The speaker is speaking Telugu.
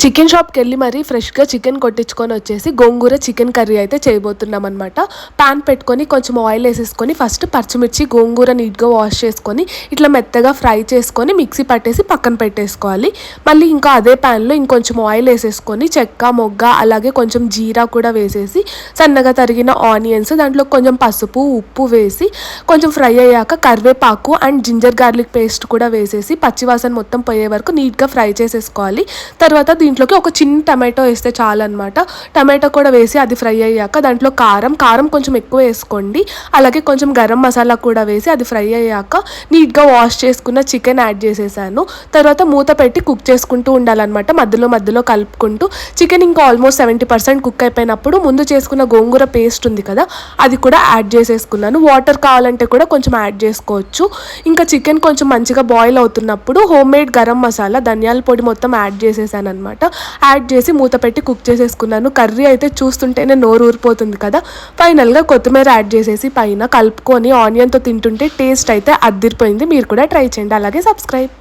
చికెన్ షాప్కి వెళ్ళి మరీ ఫ్రెష్గా చికెన్ కొట్టించుకొని వచ్చేసి గోంగూర చికెన్ కర్రీ అయితే చేయబోతున్నాం అనమాట. ప్యాన్ పెట్టుకొని కొంచెం ఆయిల్ వేసేసుకొని ఫస్ట్ పచ్చిమిర్చి గోంగూర నీట్గా వాష్ చేసుకొని ఇట్లా మెత్తగా ఫ్రై చేసుకొని మిక్సీ పట్టేసి పక్కన పెట్టేసుకోవాలి. మళ్ళీ ఇంకా అదే ప్యాన్లో ఇంకొంచెం ఆయిల్ వేసేసుకొని చెక్క మొగ్గ అలాగే కొంచెం జీరా కూడా వేసేసి సన్నగా తరిగిన ఆనియన్స్ దాంట్లో కొంచెం పసుపు ఉప్పు వేసి కొంచెం ఫ్రై అయ్యాక కరివేపాకు అండ్ జింజర్ గార్లిక్ పేస్ట్ కూడా వేసేసి పచ్చివాసన మొత్తం పోయే వరకు నీట్గా ఫ్రై చేసేసుకోవాలి. తర్వాత దీంట్లోకి ఒక చిన్న టమాటో వేస్తే చాలన్నమాట. టమాటో కూడా వేసి అది ఫ్రై అయ్యాక దాంట్లో కారం కొంచెం ఎక్కువ వేసుకోండి. అలాగే కొంచెం గరం మసాలా కూడా వేసి అది ఫ్రై అయ్యాక నీట్గా వాష్ చేసుకున్న చికెన్ యాడ్ చేసేసాను. తర్వాత మూత పెట్టి కుక్ చేసుకుంటూ ఉండాలన్నమాట. మధ్యలో కలుపుకుంటూ చికెన్ ఇంకా ఆల్మోస్ట్ 70% కుక్ అయిపోయినప్పుడు ముందు చేసుకున్న గోంగూర పేస్ట్ ఉంది కదా అది కూడా యాడ్ చేసేసుకున్నాను. వాటర్ కావాలంటే కూడా కొంచెం యాడ్ చేసుకోవచ్చు. ఇంకా చికెన్ కొంచెం మంచిగా బాయిల్ అవుతున్నప్పుడు హోమ్ మేడ్ గరం మసాలా ధనియాల పొడి మొత్తం యాడ్ చేసేసాను అనమాట. యాడ్ చేసి మూత పెట్టి కుక్ చేసేసుకున్నాను. కర్రీ అయితే చూస్తుంటేనే నోరు ఊరిపోతుంది కదా. ఫైనల్గా కొత్తిమీర యాడ్ చేసేసి పైన కలుపుకొని ఆనియన్తో తింటుంటే టేస్ట్ అయితే అద్దిరిపోయింది. మీరు కూడా ట్రై చేయండి. అలాగే సబ్స్క్రైబ్.